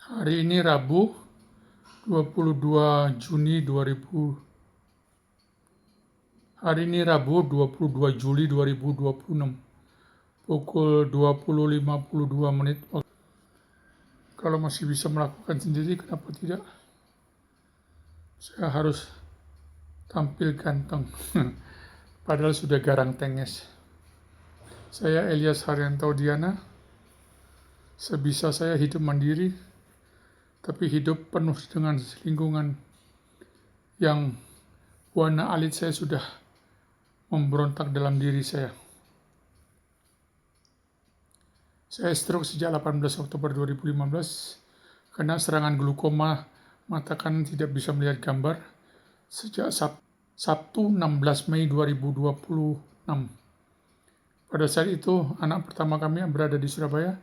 Hari ini Rabu, 22 Juni 2000. Hari ini Rabu, 22 Juli 2026. Pukul 20.52 menit. Kalau masih bisa melakukan sendiri, kenapa tidak? Saya harus tampil ganteng. Padahal sudah garang tenges. Saya Elias Haryanto Diana. Sebisa saya hidup mandiri, tapi hidup penuh dengan lingkungan yang warna alit saya sudah memberontak dalam diri saya. Saya stroke sejak 18 Oktober 2015 karena serangan glukoma mata kanan tidak bisa melihat gambar sejak Sabtu 16 Mei 2026. Pada saat itu, anak pertama kami yang berada di Surabaya.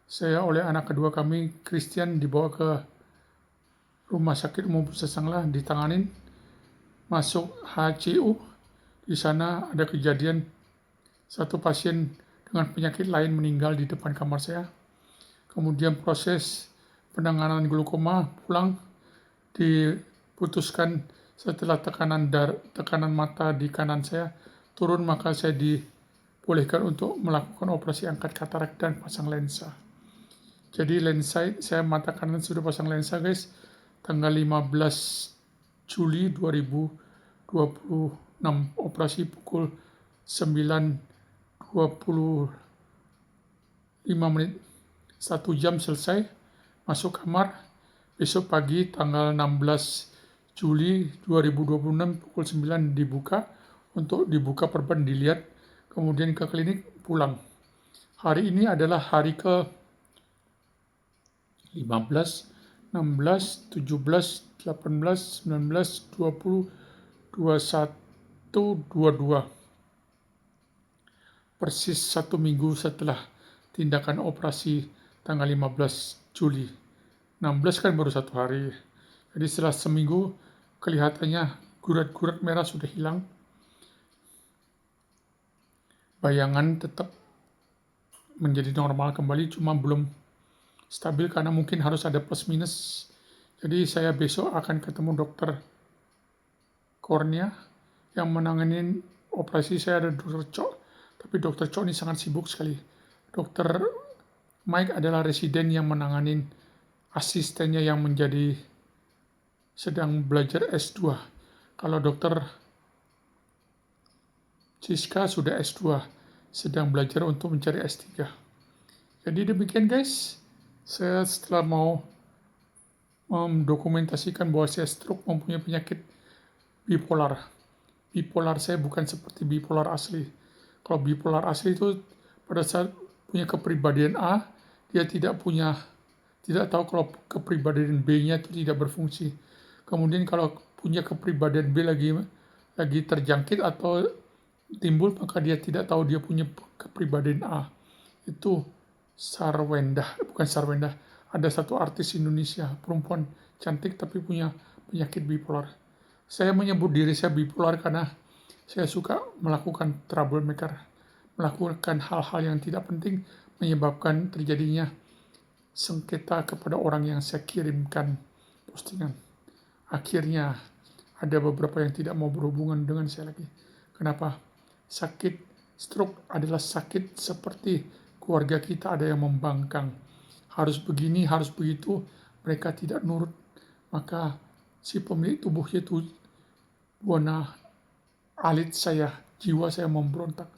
Saya oleh anak kedua kami, Christian, dibawa ke Rumah Sakit Umum Pusat Sanglah, ditanganin, masuk HCU. Di sana ada kejadian satu pasien dengan penyakit lain meninggal di depan kamar saya. Kemudian proses penanganan glukoma pulang diputuskan setelah tekanan mata di kanan saya turun, maka saya dibolehkan untuk melakukan operasi angkat katarak dan pasang lensa. Jadi lensa saya mata kanan sudah pasang lensa guys, tanggal 15 Juli 2026, operasi pukul 9.25 menit, 1 jam selesai, masuk kamar. Besok pagi tanggal 16 Juli 2026 pukul 9 dibuka perban, dilihat, kemudian ke klinik, pulang. Hari ini adalah hari ke 15, 16, 17, 18, 19, 20, 21, 22. Persis 1 minggu setelah tindakan operasi tanggal 15 Juli. 16 kan baru 1 hari. Jadi setelah seminggu kelihatannya gurat-gurat merah sudah hilang. Bayangan tetap menjadi normal kembali, cuma belum stabil karena mungkin harus ada plus minus. Jadi saya besok akan ketemu dokter kornea yang menangani operasi saya, ada dokter Cok. Tapi dokter Cok ini sangat sibuk sekali. Dokter Mike adalah residen yang menangani asistennya yang sedang belajar S2. Kalau dokter Siska sudah S2, sedang belajar untuk mencari S3. Jadi demikian guys, saya setelah mau mendokumentasikan bahwa saya stroke mempunyai penyakit bipolar. Bipolar saya bukan seperti bipolar asli. Kalau bipolar asli itu pada saat punya kepribadian A, dia tidak tahu kalau kepribadian B-nya itu tidak berfungsi. Kemudian kalau punya kepribadian B lagi terjangkit atau timbul, maka dia tidak tahu dia punya kepribadian A. Itu bukan Sarwenda. Ada satu artis Indonesia, perempuan cantik tapi punya penyakit bipolar. Saya menyebut diri saya bipolar karena saya suka melakukan troublemaker, melakukan hal-hal yang tidak penting, menyebabkan terjadinya sengketa kepada orang yang saya kirimkan postingan. Akhirnya ada beberapa yang tidak mau berhubungan dengan saya lagi. Kenapa? Sakit stroke adalah sakit seperti keluarga kita ada yang membangkang. Harus begini, harus begitu, mereka tidak nurut. Maka si pemilik tubuhnya itu warna alit saya, jiwa saya memberontak.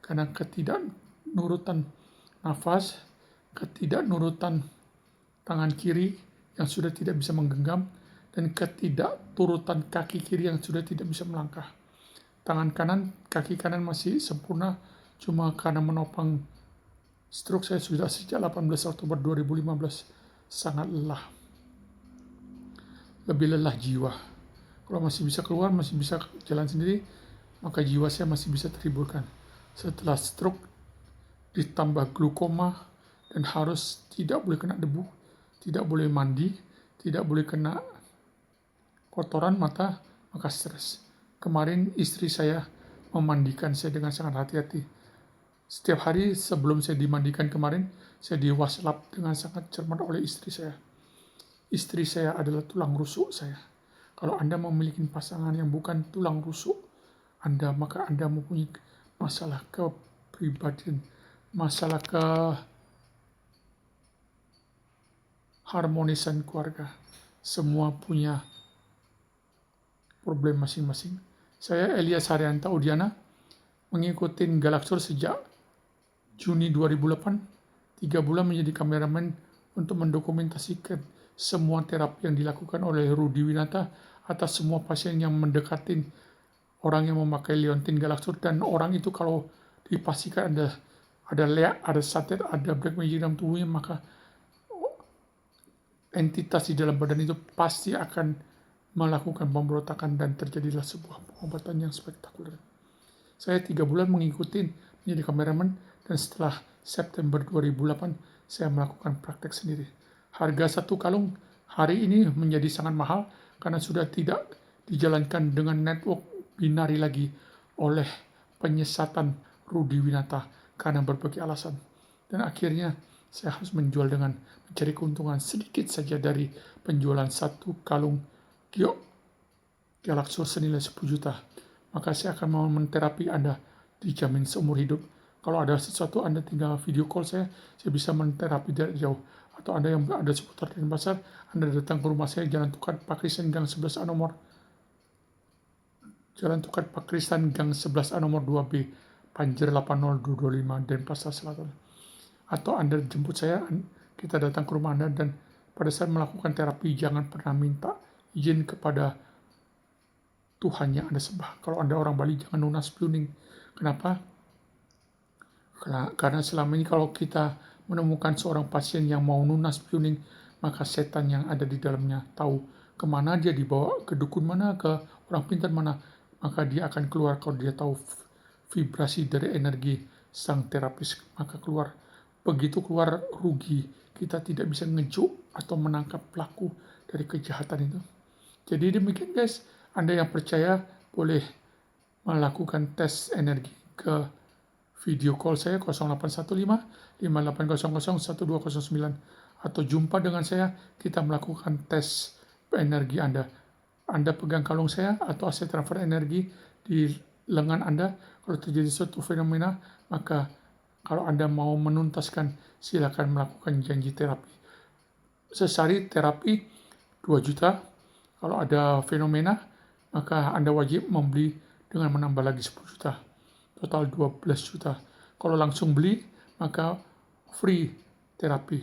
Karena ketidaknurutan nafas, ketidaknurutan tangan kiri yang sudah tidak bisa menggenggam, dan ketidakturutan kaki kiri yang sudah tidak bisa melangkah. Kaki kanan masih sempurna, cuma karena menopang stroke saya sudah sejak 18 Oktober 2015. Sangat lelah. Lebih lelah jiwa. Kalau masih bisa keluar, masih bisa jalan sendiri, maka jiwa saya masih bisa terhiburkan. Setelah stroke ditambah glukoma dan harus tidak boleh kena debu, tidak boleh mandi, tidak boleh kena kotoran mata, maka stres. Kemarin istri saya memandikan saya dengan sangat hati-hati. Setiap hari sebelum saya dimandikan kemarin, saya diwaslap dengan sangat cermat oleh istri saya. istri saya adalah tulang rusuk saya. Kalau Anda memiliki pasangan yang bukan tulang rusuk Anda, maka Anda mempunyai masalah kepribadian, masalah keharmonisan keluarga. Semua punya problem masing-masing. Saya Elias Haryanto Udiana, mengikuti Galaxur sejak Juni 2008, 3 bulan menjadi kameramen untuk mendokumentasikan semua terapi yang dilakukan oleh Rudi Winata atas semua pasien yang mendekatin orang yang memakai Leontin Galaxur, dan orang itu kalau dipastikan ada leak, ada santet, ada black magic dalam tubuhnya, maka entitas di dalam badan itu pasti akan melakukan pemberontakan dan terjadilah sebuah pengobatan yang spektakuler. Saya 3 bulan mengikuti menjadi kameramen, dan setelah September 2008 saya melakukan praktek sendiri. Harga 1 kalung hari ini menjadi sangat mahal karena sudah tidak dijalankan dengan network binari lagi oleh penyesatan Rudi Winata karena berbagai alasan. Dan akhirnya saya harus menjual dengan mencari keuntungan sedikit saja dari penjualan 1 kalung giok Galaxur senilai 10 juta. Maka saya akan mau menterapi Anda, dijamin seumur hidup. Kalau ada sesuatu Anda tinggal video call saya bisa menterapi dari jauh. Atau Anda yang ada seputar Denpasar, Anda datang ke rumah saya, Jalan Tukar Pakrisan Gang 11A nomor Jalan Tukar Pakrisan Gang 11A nomor 2B, Panjer 80225, Denpasar Selatan. Atau Anda jemput saya, kita datang ke rumah Anda, dan pada saat melakukan terapi jangan pernah minta izin kepada Tuhan yang Anda sembah. Kalau Anda orang Bali, jangan nunas piuning. Kenapa? Karena selama ini kalau kita menemukan seorang pasien yang mau nunas piuning, maka setan yang ada di dalamnya tahu kemana dia dibawa, ke dukun mana, ke orang pintar mana, maka dia akan keluar. Kalau dia tahu vibrasi dari energi sang terapis, maka keluar. Begitu keluar, rugi. Kita tidak bisa ngejuk atau menangkap pelaku dari kejahatan itu. Jadi demikian guys, Anda yang percaya boleh melakukan tes energi ke video call saya 0815 5800 1209 atau jumpa dengan saya, kita melakukan tes energi Anda. Anda pegang kalung saya atau saya transfer energi di lengan Anda. Kalau terjadi suatu fenomena, maka kalau Anda mau menuntaskan, silakan melakukan janji terapi. Sesari terapi 2 juta. Kalau ada fenomena, maka Anda wajib membeli dengan menambah lagi 10 juta. Total 12 juta. Kalau langsung beli, maka free terapi.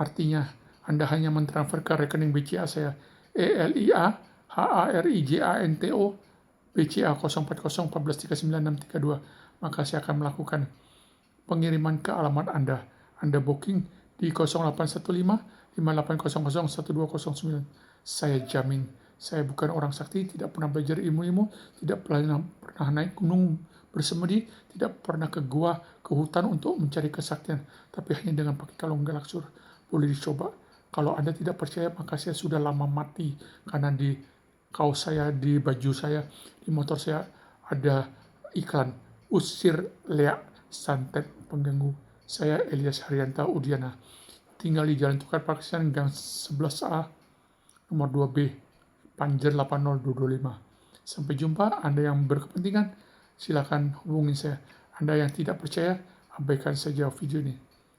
Artinya, Anda hanya mentransfer ke rekening BCA saya, ELIA HARIJANTO BCA 0404139632. Maka saya akan melakukan pengiriman ke alamat Anda. Anda booking di 0815 5800 1209. Saya jamin, saya bukan orang sakti, tidak pernah belajar ilmu-ilmu, tidak pernah naik gunung bersemedi, tidak pernah ke gua, ke hutan untuk mencari kesaktian, tapi hanya dengan pakai kalung Galaxur. Boleh dicoba. Kalau Anda tidak percaya, maka saya sudah lama mati, karena di kaos saya, di baju saya, di motor saya ada iklan usir leak santet pengganggu. Saya Elias Haryanto Udiana, tinggal di Jalan Tukar Pakrisan Gang 11A nomor 2B, Panjer 80225. Sampai jumpa. Anda yang berkepentingan, silakan hubungi saya. Anda yang tidak percaya, abaikan saja video ini.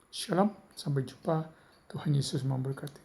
Shalom, sampai jumpa. Tuhan Yesus memberkati.